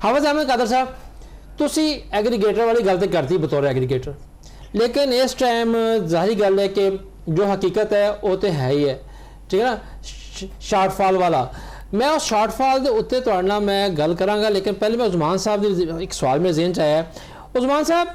हाफिज़ अहमद कादर साहब, तुसी एग्रीगेटर वाली गल तो करती बतौर एग्रीगेटर, लेकिन इस टाइम जाहिर गल है कि जो हकीकत है वो तो है ही है, ठीक है ना, शार्टफॉल वाला। मैं उस शार्टफॉल के उत्ते तुहाडे नाल मैं गल करांगा, लेकिन पहले मैं उस्मान साहब की एक सवाल मेरे ज़हन च आया। उस्मान साहब,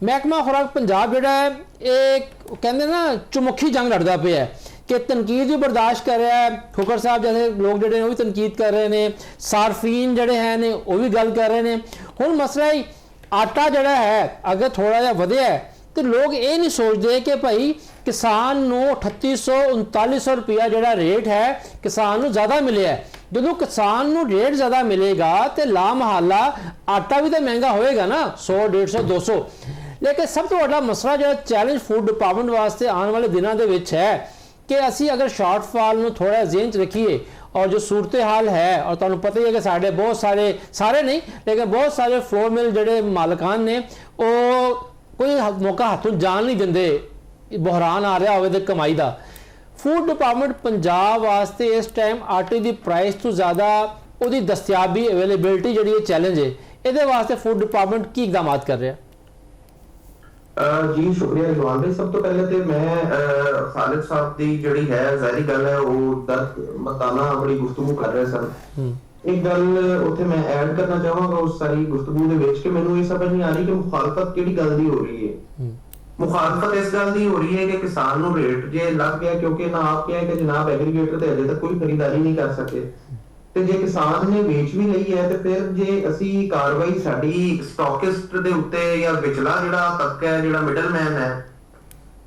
महकमा खुराक पंजाब जिहड़ा है एक कहते ना चुमुखी जंग लड़दा पिया है कि तनकीद भी बर्दाश्त कर रहा है, खुकर साहब जैसे लोग जोड़े वो भी तनकीद कर रहे हैं, सार्फीन जड़े हैं ने वो भी गल कर रहे हैं। हुण मसला ही आटा जड़ा है अगर थोड़ा जिहा वधिया है तो लोग ये नहीं सोचते कि भाई किसान नूं 3800-3900 रुपया जड़ा रेट है किसान नूं ज़्यादा मिले है। जो किसान नूं रेट ज़्यादा मिलेगा तो ला महला आटा भी तो महंगा होएगा ना, 100-150-200। लेकिन सब तो बड़ा मसला जो चैलेंज फूड डिपार्टमेंट वास्ते आने वाले दिनों के विच है कि असी अगर शार्टफॉल नूं थोड़ा ज़हन च रखिए और जो सूरत हाल है, और तुहानूं पता ही है कि साढ़े बहुत सारे नहीं लेकिन बहुत सारे फ्लोर मिल जड़े मालकान ने वो कोई मौका हाथों जान नहीं देंदे, बहरान आ रहा हो कमाई का। फूड डिपार्टमेंट पंजाब वास्ते इस टाइम आटे की प्राइस तो ज़्यादा वो दस्तियाबी अवेलेबिलिटी जी चैलेंज है, ये वास्ते फूड डिपार्टमेंट की इकदाम कर रहा है? जी शुक्रिया रिजवान भाई। सब तो पहले तो मैं खालिद साहब की जिहड़ी है ज़ाहिरी गल है वो दर्द मताना बड़ी गुफ्तगू कर रहे सन। एक गल उत्थे मैं ऐड करना चाहांगा उस सारी गुफ्तगू दे विच कि मैनूं ये समझ नहीं आ रही कि मुखालफत किहड़ी गल दी हो रही है। मुखालफत इस गल दी हो रही है कि किसान नूं रेट जे लग गया क्योंकि ना आप क्या है कि जनाब एग्रीगेटर ते अजे तक कोई खरीदारी नहीं कर सके, ਤੇ ਜੇ ਕਿਸਾਨ ਨੇ ਵੇਚ ਵੀ ਲਈ ਹੈ ਤੇ ਫਿਰ ਜੇ ਅਸੀਂ ਕਾਰਵਾਈ ਸਾਡੀ ਸਟਾਕਿਸਟ ਦੇ ਉੱਤੇ ਜਾਂ ਵਿਚਲਾ ਜਿਹੜਾ ਤਬਕਾ ਹੈ ਜਿਹੜਾ ਮਿਡਲਮੈਨ ਹੈ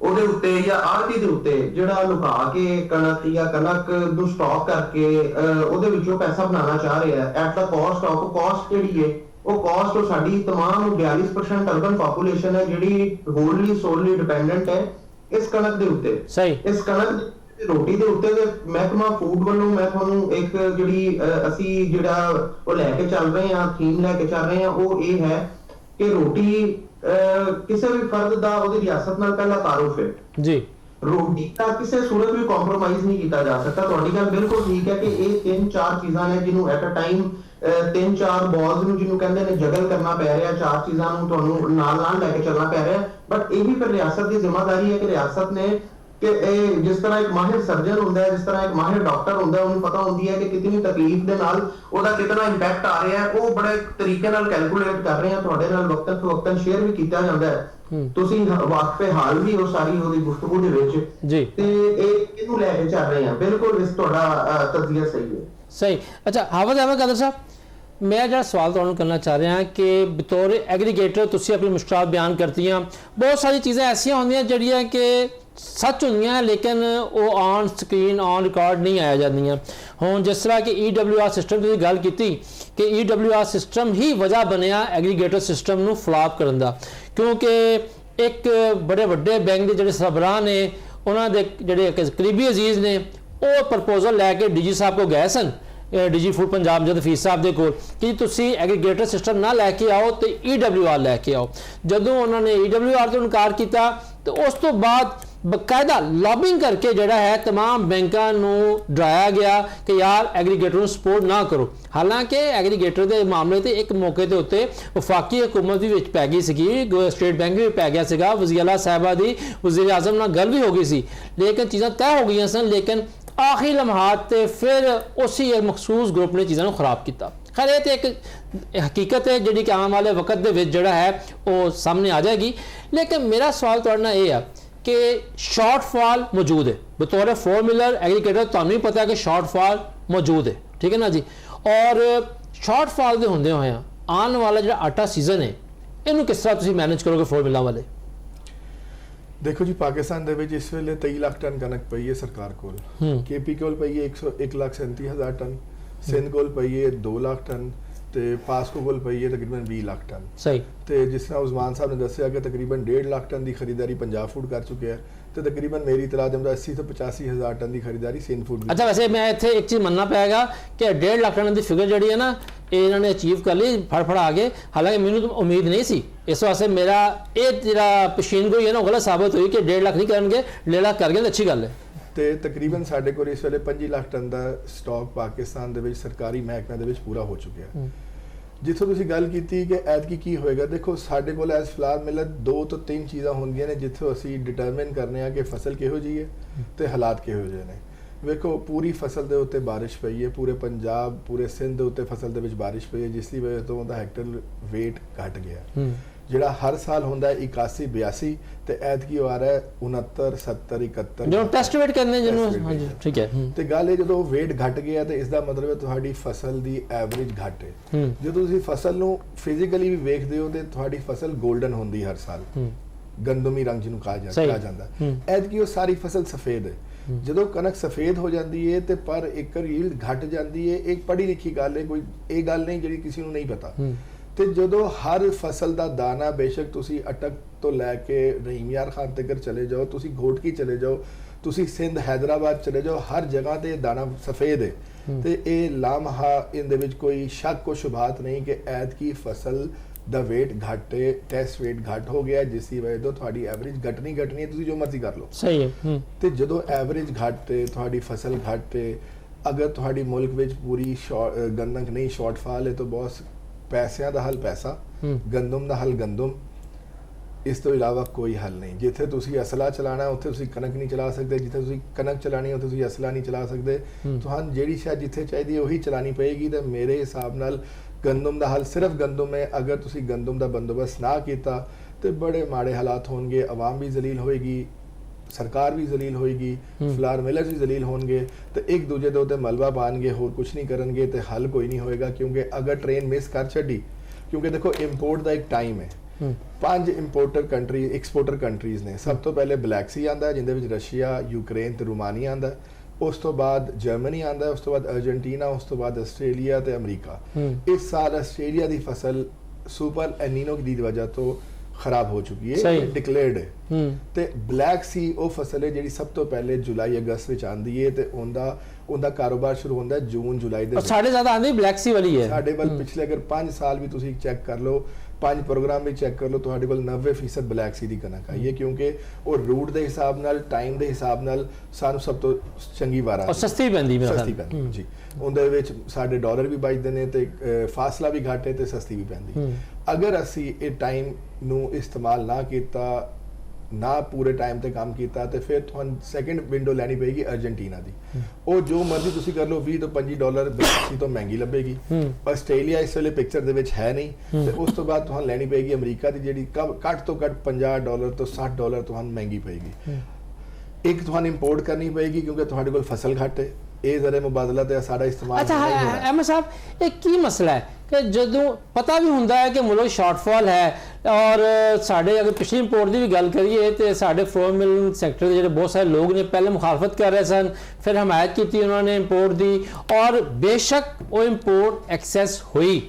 ਉਹਦੇ ਉੱਤੇ ਜਾਂ ਆੜਤੀ ਦੇ ਉੱਤੇ ਜਿਹੜਾ ਲੁਕਾ ਕੇ ਕਣਕ ਜਾਂ ਕਣਕ ਨੂੰ ਸਟਾਕ ਕਰਕੇ ਉਹਦੇ ਵਿੱਚੋਂ ਪੈਸਾ ਬਣਾਉਣਾ ਚਾਹ ਰਿਹਾ ਹੈ at the caste of cost ਜਿਹੜੀ ਹੈ ਉਹ ਕਾਸਟ ਉਹ ਸਾਡੀ तमाम 42% ਅਰਬਨ ਪੋਪੂਲੇਸ਼ਨ ਹੈ ਜਿਹੜੀ ਹੋਲਲੀ ਸੋਲਲੀ ਡਿਪੈਂਡੈਂਟ ਹੈ ਇਸ ਕਣਕ ਦੇ ਉੱਤੇ। ਸਹੀ, ਇਸ ਕਣਕ रोटी के उत्ते महकमा फूड वालों मैं तुहानू एक जिहड़ी असी जिहड़ा वो लैके चल रहे हैं थीम लैके चल रहे हैं वो ये है कि रोटी किसी भी फर्द दा उहदी रियासत नाल पहला तारुफ है जी। रोटी का किसी सूरत भी कॉम्प्रोमाइज नहीं किया जा सकता। तुहाडी गल बिल्कुल ठीक है कि ये 3-4 चीज़ां ने जिन्हों एट अ टाइम 3-4 बॉल्स नूं जिन्हों कहंदे ने जगल करना पै रहा, 4 चीज़ां नूं तुहानू नाल लैके चलना पै रहा। बट ये भी फिर रियासत की जिम्मेदारी है कि रियासत ने कि जिस तरह एक माहिर सर्जन होता है, जिस तरह एक माहिर डॉक्टर होता है, उन्हें पता होती है कि कितनी तकलीफ के नाल ओदा कितना इंपैक्ट आ रहा है, वो बड़े तरीके नाल कैलकुलेट कर रहे हैं, तुहाडे नाल वक्तन तो वक्तन शेयर भी किया जाता है। तुसी वाकफे हाल भी हो सारी ओदी गुफ्तगू दे विच जी ते इहनूं लैके चल रहे हैं। बिल्कुल इस तुहाडा तजज़िया सही है। सही। अच्छा हाफिज़ अहमद कादर साहब, मैं जो सवाल तुहानूं करना चाह रहा कि बतौर एग्रीगेटर तुसी अपनी मुश्किलात बयान करती हैं, बहुत सारी चीज़ें ऐसियां होंदियां जिहड़ियां कि सच होंदियां लेकिन वो ऑन स्क्रीन ऑन रिकॉर्ड नहीं आया जांदियां। हुण जिस तरह कि EWR सिस्टम की गल की कि EWR सिस्टम ही वजह बनया एग्रीगेटर सिस्टम नूं फ्लॉप करन दा, क्योंकि एक बड़े वड्डे बैंक के जिहड़े सरबराह ने उन्हां दे जिहड़े करीबी अजीज़ ने वो प्रपोजल लैके DG साहब को गए सन, DG फूड पंजाब जद फीस साहब के कोल कि तुसी एग्रीगेटर सिस्टम ना लैके आओ तो EWR लैके आओ। जदों उन्होंने EWR तो इनकार किया तो उस तो बाद बकायदा लॉबिंग करके जड़ा है तमाम बैंकों नूं डराया गया कि यार एग्रीगेटर नूं सपोर्ट ना करो। हालांकि एग्रीगेटर के मामले ते एक मौके के उत्ते वफाकी हुकूमत भी विच पै गई सी, स्टेट बैंक भी पै गया सीगा, वज़ीर आला साहिबा दी वज़ीर आज़म नाल गल भी हो गई सी, लेकिन चीज़ां तय हो गई सन। लेकिन आखिरी लम्हात ते फिर उसी एक मखसूस ग्रुप ने चीज़ों को खराब किया। खैर ये तो एक हकीकत है जी कि आने वाले वक्त के जोड़ा है वो सामने आ जाएगी। लेकिन मेरा सवाल तुहाडे नाल ये है कि शॉर्टफॉल मौजूद है बतौर फॉर्मूलर एग्रीगेटर, तुहानूं भी पता है कि शॉर्टफॉल मौजूद है, ठीक है ना जी। और शॉर्टफॉल के होंदे होए आने वाला जो आटा सीजन है इनू किस तरह तुसीं मैनेज करोगे फॉर्मूला वाले? देखो जी पाकिस्तान दे विच इस वेले 23 लाख टन कनक पई है सरकार कोल, KP कोल पई है 1,37,000 टन, सिंध कोल पई है 2 लाख टन ते पासको कोल पई है तकरीबन 20 लाख टन। सही। ते जिस तरह उस्मान साहब ने दस्सिया कि तकरीबन 1.5 लाख टन की खरीदारी पंजाब फूड कर चुके हैं तो तकरीबन मेरी इतला जमदा 80 तो 85 हज़ार टन की खरीदारी सिंध फूड। अच्छा वैसे मैं इत्थे एक चीज़ मनना पेगा कि 1.5 लाख टन की फिगर जी है ना इन्होंने अचीव कर ली फड़ आ गए, हालांकि मैनूं तो उम्मीद नहीं सी। इस वास्ते मेरा ये जो पशीन गोई है ना गलत साबित हुई कि 1.5 लाख नहीं करेंगे 1.5 लाख कर गए तो अच्छी गल है। तो तकरीबन साढ़े को इस वेले 25 लाख टन का स्टॉक पाकिस्तान दे विच सरकारी महकमे दे विच पूरा हो चुका है। ਜਿੱਥੋਂ ਤੁਸੀਂ ਗੱਲ ਕੀਤੀ ਕਿ ਐਤਕੀ ਕੀ ਹੋਏਗਾ, ਦੇਖੋ ਸਾਡੇ ਕੋਲ ਐਸ ਫਿਲਹਾਲ ਮਿਲਤ 2 ਤੋਂ 3 ਚੀਜ਼ਾਂ ਹੁੰਦੀਆਂ ਨੇ ਜਿੱਥੋਂ ਅਸੀਂ ਡਿਟਰਮਿਨ ਕਰਨੇ ਆ ਕਿ ਫਸਲ ਕਿਹੋ ਜਿਹੀ ਹੈ ਤੇ ਹਾਲਾਤ ਕਿਹੋ ਜਿਹੇ ਨੇ। ਵੇਖੋ ਪੂਰੀ ਫਸਲ ਦੇ ਉੱਤੇ ਬਾਰਿਸ਼ ਪਈ ਹੈ, ਪੂਰੇ ਪੰਜਾਬ ਪੂਰੇ ਸਿੰਧ ਦੇ ਉੱਤੇ ਫਸਲ ਦੇ ਵਿੱਚ ਬਾਰਿਸ਼ ਪਈ ਹੈ, ਜਿਸ ਦੀ ਵਜ੍ਹਾ ਤੋਂ ਉਹਦਾ ਹੈਕਟਰ weight ਘਟ ਗਿਆ। ਜਿਹੜਾ ਹਰ ਸਾਲ ਹੁੰਦਾ ਹੈ 81 82 ਤੇ ਐਤਕੀ ਆ ਰਿਹਾ ਹੈ 69 70 71 ਜੋ ਟੈਸਟ ਵੇਟ ਕਰਨੇ ਜਿਹਨੂੰ, ਹਾਂਜੀ ਠੀਕ ਹੈ। ਤੇ ਗੱਲ ਇਹ ਜਦੋਂ weight ਘਟ ਗਿਆ ਤੇ ਇਸ ਦਾ ਮਤਲਬ ਹੈ ਤੁਹਾਡੀ ਫਸਲ ਦੀ ਐਵਰੇਜ ਘਟ ਹੈ। ਜਦੋਂ ਤੁਸੀਂ ਫਸਲ ਨੂੰ ਫਿਜ਼ੀਕਲੀ ਵੀ ਵੇਖਦੇ ਹੋ ਤੇ ਤੁਹਾਡੀ ਫਸਲ 골ਡਨ ਹੁੰਦੀ ਹਰ ਸਾਲ, ਗੰਦਮੀ ਰੰਗ ਜਿਹਨੂੰ ਕਿਹਾ ਜਾਂਦਾ। ਐਤਕੀ ਉਹ ਸਾਰੀ ਫਸਲ ਸਫੇਦ ਹੈ। ਜਦੋਂ ਕਣਕ ਸਫੇਦ ਹੋ ਜਾਂਦੀ ਹੈ ਤੇ ਪਰ ਏਕੜ ਯੀਲਡ ਘਟ ਜਾਂਦੀ ਹੈ। ਇੱਕ ਪੜ੍ਹੀ ਲਿਖੀ ਗੱਲ ਹੈ, ਕੋਈ ਇਹ ਗੱਲ ਨਹੀਂ ਜਿਹੜੀ ਕਿਸੇ ਨੂੰ ਨਹੀਂ ਪਤਾ। ਤੇ ਜਦੋਂ ਹਰ ਫਸਲ ਦਾ ਦਾਣਾ, ਬੇਸ਼ੱਕ ਤੁਸੀਂ ਅਟਕ ਤੋਂ ਲੈ ਕੇ ਰਹੀਮ ਯਾਰ ਖਾਨ ਤੱਕ ਚਲੇ ਜਾਓ, ਤੁਸੀਂ ਘੋਟਕੀ ਚਲੇ ਜਾਓ, ਤੁਸੀਂ ਸਿੰਧ ਹੈਦਰਾਬਾਦ ਚਲੇ ਜਾਓ, ਹਰ ਜਗ੍ਹਾ ਤੇ ਦਾਣਾ ਸਫੇਦ ਹੈ। ਤੇ ਇਹ ਲਾਮਹਾ ਇਹਦੇ ਵਿੱਚ ਕੋਈ ਸ਼ੱਕ ਕੋ ਸ਼ੁਬਾਤ ਨਹੀਂ ਕਿ ਐਤਕੀ ਫਸਲ ਦਾ weight ਘੱਟ ਹੈ, ਟੈਸਟ weight ਘੱਟ ਹੋ ਗਿਆ, ਜਿਸ ਦੀ ਵਜ੍ਹਾ ਤੋਂ ਤੁਹਾਡੀ ਐਵਰੇਜ ਘਟਣੀ ਹੈ। ਤੁਸੀਂ ਜੋ ਮਰਜ਼ੀ ਕਰ ਲਓ, ਸਹੀ ਹੈ। ਤੇ ਜਦੋਂ ਐਵਰੇਜ ਘੱਟ ਹੈ, ਤੁਹਾਡੀ ਫਸਲ ਘੱਟ ਹੈ, ਅਗਰ ਤੁਹਾਡੀ ਮੁਲਕ ਵਿੱਚ ਪੂਰੀ ਗੰਦਕ ਨਹੀਂ ਸ਼ਾਰਟਫਾਲ ਹੈ ਤਾਂ ਬਹੁਤ ਪੈਸਿਆਂ ਦਾ ਹੱਲ ਪੈਸਾ, ਗੰਦਮ ਦਾ ਹੱਲ ਗੰਦਮ, ਇਸ ਤੋਂ ਇਲਾਵਾ ਕੋਈ ਹੱਲ ਨਹੀਂ। ਜਿੱਥੇ ਤੁਸੀਂ ਅਸਲਾ ਚਲਾਣਾ ਉੱਥੇ ਤੁਸੀਂ ਕਣਕ ਨਹੀਂ ਚਲਾ ਸਕਦੇ, ਜਿੱਥੇ ਤੁਸੀਂ ਕਣਕ ਚਲਾਣੀ ਉੱਥੇ ਤੁਸੀਂ ਅਸਲਾ ਨਹੀਂ ਚਲਾ ਸਕਦੇ। ਤੁਹਾਨੂੰ ਜਿਹੜੀ ਸ਼ਾਇਦ ਜਿੱਥੇ ਚਾਹੀਦੀ ਹੈ ਉਹੀ ਚਲਾਣੀ ਪਏਗੀ। ਤੇ ਮੇਰੇ ਹਿਸਾਬ ਨਾਲ ਗੰਦਮ ਦਾ ਹੱਲ ਸਿਰਫ ਗੰਦਮ ਹੈ। ਅਗਰ ਤੁਸੀਂ ਗੰਦਮ ਦਾ ਬੰਦੋਬਸਤ ਨਾ ਕੀਤਾ ਤੇ ਬੜੇ ਮਾੜੇ ਹਾਲਾਤ ਹੋਣਗੇ, ਆਵਾਮ ਵੀ ਜ਼ਲੀਲ ਹੋਏਗੀ, ਸਰਕਾਰ ਵੀ ਜ਼ਲੀਲ ਹੋਏਗੀ, ਫਲਾਰ ਮਿਲਰਸ ਵੀ ਜ਼ਲੀਲ ਹੋਣਗੇ ਤੇ ਇੱਕ ਦੂਜੇ ਦੇ ਉੱਤੇ ਮਲਬਾ ਪਾਣਗੇ, ਹੋਰ ਕੁਝ ਨਹੀਂ ਕਰਨਗੇ ਤੇ ਹੱਲ ਕੋਈ ਨਹੀਂ ਹੋਏਗਾ। ਕਿਉਂਕਿ ਅਗਰ ਟ੍ਰੇਨ ਮਿਸ ਕਰ ਛੱਡੀ, ਕਿਉਂਕਿ ਦੇਖੋ ਇੰਪੋਰਟ ਦਾ ਇੱਕ ਟਾਈਮ ਹੈ। 5 ਐਕਸਪੋਰਟਰ ਕੰਟਰੀਜ਼ ਨੇ। ਸਭ ਤੋਂ ਪਹਿਲੇ ਬਲੈਕ ਸੀ ਆਂਦਾ, ਜਿੰਦੇ ਵਿੱਚ ਰਸ਼ੀਆ, ਯੂਕਰੇਨ ਤੇ ਰੋਮਾਨੀਆ ਆਂਦਾ। ਉਸ ਤੋਂ ਬਾਅਦ ਜਰਮਨੀ ਆਂਦਾ, ਉਸ ਤੋਂ ਬਾਅਦ ਅਰਜਨਟੀਨਾ, ਉਸ ਤੋਂ ਬਾਅਦ ਆਸਟ੍ਰੇਲੀਆ ਤੇ ਅਮਰੀਕਾ। ਇਸ ਸਾਲ ਆਸਟ੍ਰੇਲੀਆ ਦੀ ਫਸਲ ਸੁਪਰ ਐਨੀਨੋ ਦੀ ਵਜ੍ਹਾ ਤੋਂ ਖਰਾਬ ਹੋ ਚੁੱਕੀ ਹੈ, ਡਿਕਲੇਅਰਡ ਹੈ। ਤੇ ਬਲੈਕ ਸੀ ਉਹ ਫਸਲ ਹੈ ਜਿਹੜੀ ਸਭ ਤੋਂ ਪਹਿਲੇ ਜੁਲਾਈ ਅਗਸਤ ਵਿੱਚ ਆਂਦੀ ਹੈ ਤੇ ਉਹਦਾ ਕਾਰੋਬਾਰ ਸ਼ੁਰੂ ਹੁੰਦਾ ਜੂਨ ਜੁਲਾਈ ਦੇ। ਸਾਡੇ ਜ਼ਿਆਦਾ ਆਂਦੀ ਬਲੈਕ ਸੀ ਵਾਲੀ ਹੈ। ਸਾਡੇ ਵੱਲ ਪਿਛਲੇ ਅਗਰ 5 ਸਾਲ ਵੀ ਤੁਸੀਂ ਚੈੱਕ ਕਰ ਲਓ, 5 ਪ੍ਰੋਗਰਾਮ ਵੀ ਚੈੱਕ ਕਰ ਲਓ, ਤੁਹਾਡੇ ਕੋਲ 90% ਬਲੈਕ ਸੀ ਦੀ ਕਣਕ ਆਈ ਹੈ। ਕਿਉਂਕਿ ਉਹ ਰੂਟ ਦੇ ਹਿਸਾਬ ਨਾਲ, ਟਾਈਮ ਦੇ ਹਿਸਾਬ ਨਾਲ ਸਾਨੂੰ ਸਭ ਤੋਂ ਚੰਗੀ ਵਾਰ ਆ, ਸਸਤੀ ਪੈਂਦੀ ਜੀ। ਉਹਦੇ ਵਿੱਚ ਸਾਡੇ ਡਾਲਰ ਵੀ ਬਚਦੇ ਨੇ ਤੇ ਫਾਸਲਾ ਵੀ ਘੱਟ ਹੈ ਤੇ ਸਸਤੀ ਵੀ ਪੈਂਦੀ। ਅਗਰ ਅਸੀਂ ਇਹ ਟਾਈਮ ਨੂੰ ਇਸਤੇਮਾਲ ਨਾ ਕੀਤਾ, ਨਾ ਪੂਰੇ ਟਾਈਮ ਤੇ ਕੰਮ ਕੀਤਾ ਤੇ ਫਿਰ ਤੁਹਾਨੂੰ ਸੈਕੰਡ ਵਿੰਡੋ ਲੈਣੀ ਪਏਗੀ ਅਰਜਨਟੀਨਾ ਦੀ। ਉਹ ਜੋ ਮਰਜ਼ੀ ਤੁਸੀਂ ਕਰ ਲਓ, 20 ਤੋਂ 25 ਡਾਲਰ ਬਲੈਕ ਤੋਂ ਮਹਿੰਗੀ ਲੱਭੇਗੀ। ਆਸਟ੍ਰੇਲੀਆ ਇਸ ਵੇਲੇ ਪਿਕਚਰ ਦੇ ਵਿੱਚ ਹੈ ਨਹੀਂ। ਤੇ ਉਸ ਤੋਂ ਬਾਅਦ ਤੁਹਾਨੂੰ ਲੈਣੀ ਪਏਗੀ ਅਮਰੀਕਾ ਦੀ, ਜਿਹੜੀ ਘੱਟ ਤੋਂ ਘੱਟ 50 ਡਾਲਰ ਤੋਂ 60 ਡਾਲਰ ਤੁਹਾਨੂੰ ਮਹਿੰਗੀ ਪਏਗੀ। ਇੱਕ ਤੁਹਾਨੂੰ ਇੰਪੋਰਟ ਕਰਨੀ ਪਏਗੀ ਕਿਉਂਕਿ ਤੁਹਾਡੇ ਕੋਲ ਫਸਲ ਘੱਟ ਹੈ। ਇਹ ਜ਼ਰੇ ਮੁਬਾਦਲਾ ਤੇ ਸਾਡਾ ਇਸਤੇਮਾਲ ਅੱਛਾ ਅਹਿਮਦ ਸਾਹਿਬ, ਇਹ ਕੀ ਮਸਲਾ ਹੈ ਕਿ ਜਦੋਂ ਪਤਾ ਵੀ ਹੁੰਦਾ ਹੈ ਕਿ ਮੁਲਕ ਸ਼ਾਰਟਫਾਲ ਹੈ ਔਰ ਸਾਡੇ ਅਗਰ ਪਿਛਲੀ ਇੰਪੋਰਟ ਦੀ ਵੀ ਗੱਲ ਕਰੀਏ ਤੇ ਸਾਡੇ ਫਲੋਰ ਮਿਲ ਸੈਕਟਰ ਦੇ ਜਿਹੜੇ ਬਹੁਤ ਸਾਰੇ ਲੋਕ ਨੇ ਪਹਿਲੇ ਮੁਖਾਲਫਤ ਕਰ ਰਹੇ ਸਨ, ਫਿਰ ਹਮਾਇਤ ਕੀਤੀ ਉਹਨਾਂ ਨੇ ਇੰਪੋਰਟ ਦੀ ਔਰ ਬੇਸ਼ੱਕ ਉਹ ਇੰਪੋਰਟ ਐਕਸੈਸ ਹੋਈ,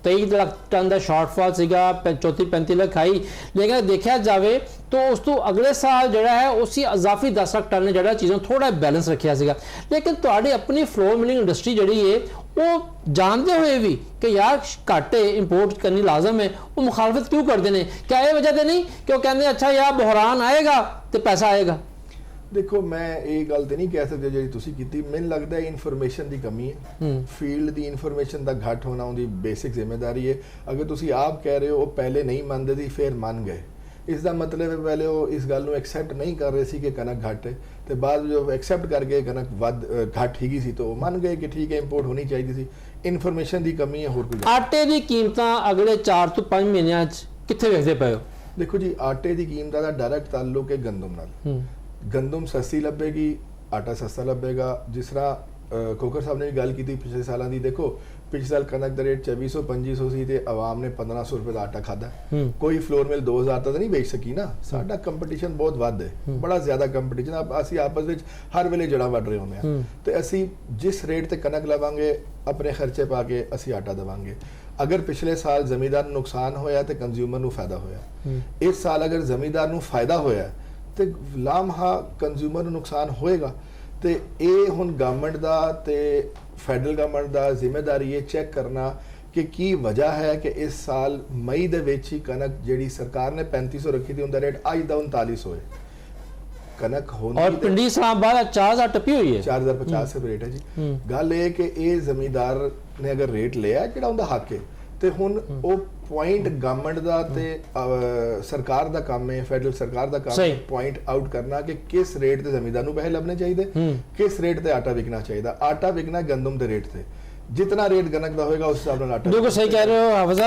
23 ਲੱਖ ਟਨ ਦਾ ਸ਼ਾਰਟਫਾਲ ਸੀਗਾ, 34-35 ਲੱਖ ਆਈ। ਲੇਕਿਨ ਦੇਖਿਆ ਜਾਵੇ ਤਾਂ ਉਸ ਤੋਂ ਅਗਲੇ ਸਾਲ ਜਿਹੜਾ ਹੈ ਉਸੇ ਇਜ਼ਾਫੀ 10 ਲੱਖ ਟਨ ਨੇ ਜਿਹੜਾ ਚੀਜ਼ਾਂ ਥੋੜਾ ਬੈਲੈਂਸ ਰੱਖਿਆ ਸੀਗਾ। ਲੇਕਿਨ ਤੁਹਾਡੀ ਆਪਣੀ ਫਲੋਰ ਮਿਲਿੰਗ ਇੰਡਸਟਰੀ ਜਿਹੜੀ ਹੈ ਉਹ ਜਾਣਦੇ ਹੋਏ ਵੀ ਕਿ ਯਾਰ ਘੱਟ ਇੰਪੋਰਟ ਕਰਨੀ ਲਾਜ਼ਮ ਹੈ, ਉਹ ਮੁਖਾਲਫਤ ਕਿਉਂ ਕਰਦੇ ਨੇ? ਕਿਆ ਇਹ ਵਜ੍ਹਾ ਤੇ ਨਹੀਂ ਕਿ ਉਹ ਕਹਿੰਦੇ ਅੱਛਾ ਯਾਰ ਬੁਹਰਾਨ ਆਏਗਾ ਤੇ ਪੈਸਾ ਆਏਗਾ? ਦੇਖੋ ਮੈਂ ਇਹ ਗੱਲ ਤੇ ਨਹੀਂ ਕਹਿ ਸਕਦਾ ਜਿਹੜੀ ਤੁਸੀਂ ਕੀਤੀ। ਮੈਨੂੰ ਲੱਗਦਾ ਹੈ ਇਨਫੋਰਮੇਸ਼ਨ ਦੀ ਕਮੀ ਹੈ, ਫੀਲਡ ਦੀ ਇਨਫੋਰਮੇਸ਼ਨ ਦਾ ਘੱਟ ਹੋਣਾ ਉਹਦੀ ਬੇਸਿਕ ਜ਼ਿੰਮੇਵਾਰੀ ਹੈ। ਅਗਰ ਤੁਸੀਂ ਆਪ ਕਹਿ ਰਹੇ ਹੋ ਉਹ ਪਹਿਲੇ ਨਹੀਂ ਮੰਨਦੇ ਸੀ ਫਿਰ ਮੰਨ ਗਏ, ਇਸ ਦਾ ਮਤਲਬ ਹੈ ਪਹਿਲੇ ਉਹ ਇਸ ਗੱਲ ਨੂੰ ਐਕਸੈਪਟ ਨਹੀਂ ਕਰ ਰਹੇ ਸੀ ਕਿ ਕਣਕ ਘੱਟ ਹੈ ਤੇ ਬਾਅਦ ਜੋ ਐਕਸੈਪਟ ਕਰ ਗਏ ਕਣਕ ਵੱਧ ਘੱਟ ਹੀ ਸੀ ਤਾਂ ਉਹ ਮੰਨ ਗਏ ਕਿ ਠੀਕ ਹੈ ਇੰਪੋਰਟ ਹੋਣੀ ਚਾਹੀਦੀ ਸੀ। ਇਨਫੋਰਮੇਸ਼ਨ ਦੀ ਕਮੀ ਹੈ, ਹੋਰ ਕੋਈ। ਆਟੇ ਦੀ ਕੀਮਤਾਂ ਅਗਲੇ 4 ਤੋਂ 5 ਮਹੀਨਿਆਂ 'ਚ ਕਿੱਥੇ ਵੇਖਦੇ ਪਏ ਹੋ? ਦੇਖੋ ਜੀ, ਆਟੇ ਦੀ ਕੀਮਤਾਂ ਦਾ ਡਾਇਰੈਕਟ ਤਾਲੁਕ ਹੈ ਗੰਦਮ ਨਾਲ। ਗੰਦਮ ਸਸਤੀ ਲੱਭੇਗੀ, ਆਟਾ ਸਸਤਾ ਲੱਭੇਗਾ। ਜਿਸ ਤਰ੍ਹਾਂ ਕੋਕਰ ਸਾਹਿਬ ਨੇ ਵੀ ਗੱਲ ਕੀਤੀ ਪਿਛਲੇ ਸਾਲਾਂ ਦੀ, ਦੇਖੋ ਪਿਛਲੇ ਸਾਲ ਕਣਕ ਦਾ ਰੇਟ 2400-2500 ਸੀ ਤੇ ਆਵਾਮ ਨੇ 1500 ਰੁਪਏ ਦਾ ਆਟਾ ਖਾਦਾ। ਕੋਈ ਫਲੋਰ ਮਿਲ 2000 ਤੱਕ ਨਹੀਂ ਵੇਚ ਸਕੀ ਨਾ। ਸਾਡਾ ਕੰਪੀਟੀਸ਼ਨ ਬਹੁਤ ਵੱਧ ਹੈ, ਬੜਾ ਜ਼ਿਆਦਾ ਕੰਪੀਟੀਸ਼ਨ। ਅਸੀਂ ਆਪਸ ਵਿੱਚ ਹਰ ਵੇਲੇ ਜੜਾ ਵੱਢ ਰਹੇ ਹੁੰਦੇ ਹਾਂ ਤੇ ਅਸੀਂ ਜਿਸ ਰੇਟ ਤੇ ਕਣਕ ਲਵਾਂਗੇ ਆਪਣੇ ਖਰਚੇ ਪਾ ਕੇ ਅਸੀਂ ਆਟਾ ਦੇਵਾਂਗੇ। ਅਗਰ ਪਿਛਲੇ ਸਾਲ ਜ਼ਮੀਂਦਾਰ ਨੂੰ ਨੁਕਸਾਨ ਹੋਇਆ ਤੇ ਕੰਜ਼ਿਊਮਰ ਨੂੰ ਫਾਇਦਾ ਹੋਇਆ। ਇਸ ਸਾਲ ਅਗਰ ਜ਼ਮੀਂਦਾਰ ਨੂੰ ਫਾਇਦਾ ਹੋਇਆ ਤੇ ਲਾਮਹਾ ਕੰਜ਼ਿਊਮਰ ਨੂੰ ਨੁਕਸਾਨ ਹੋਏਗਾ। ਤੇ ਇਹ ਹੁਣ ਗਵਰਨਮੈਂਟ ਦਾ ਤੇ ਫੈਡਰਲ ਗਵਰਨਮੈਂਟ ਦਾ ਜ਼ਿੰਮੇਵਾਰੀ ਹੈ ਚੈੱਕ ਕਰਨਾ ਕਿ ਕੀ ਵਜ੍ਹਾ ਹੈ ਕਿ ਇਸ ਸਾਲ ਮਈ ਦੇ ਵਿੱਚ ਹੀ ਕਣਕ ਜਿਹੜੀ ਸਰਕਾਰ ਨੇ 3500 ਰੱਖੀ ਸੀ ਉਹਦਾ ਰੇਟ ਅੱਜ ਦਾ 3900 ਹੈ। ਕਣਕ ਹੋਣੀ ਔਰ ਪਿੰਡੀ ਇਸਲਾਮਾਬਾਦ 4000 ਟੱਪੀ ਹੋਈ ਹੈ, 4050 ਰੁਪਏ ਰੇਟ ਹੈ ਜੀ। ਗੱਲ ਇਹ ਕਿ ਇਹ ਜ਼ਮੀਂਦਾਰ ਨੇ ਅਗਰ ਰੇਟ ਲਿਆ ਜਿਹੜਾ ਉਹਦਾ ਹੱਕ ਹੈ ਤੇ ਹੁਣ ਉਹ ਪੁਆਇੰਟ ਗਵਰਨਮੈਂਟ ਦਾ ਤੇ ਸਰਕਾਰ ਦਾ ਕੰਮ ਹੈ, ਫੈਡਰਲ ਸਰਕਾਰ ਦਾ ਕੰਮ ਹੈ ਪੁਆਇੰਟ ਆਊਟ ਕਰਨਾ ਕਿ ਕਿਸ ਰੇਟ ਤੇ ਜ਼ਮੀਂਦਾਰ ਨੂੰ ਪੈਸੇ ਲੱਭਣੇ ਚਾਹੀਦੇ, ਕਿਸ ਰੇਟ ਤੇ ਆਟਾ ਵਿਕਣਾ ਚਾਹੀਦਾ। ਆਟਾ ਵਿਕਣਾ ਗੰਦਮ ਦੇ ਰੇਟ ਤੇ, ਜਿਤਨਾ ਰੇਟ ਗੰਨਕ ਦਾ ਹੋਏਗਾ ਉਸ ਹਿਸਾਬ ਨਾਲ ਆਟਾ। ਬਿਲਕੁਲ ਸਹੀ ਕਹਿ ਰਹੇ ਹੋ ਹਾਫਿਜ਼।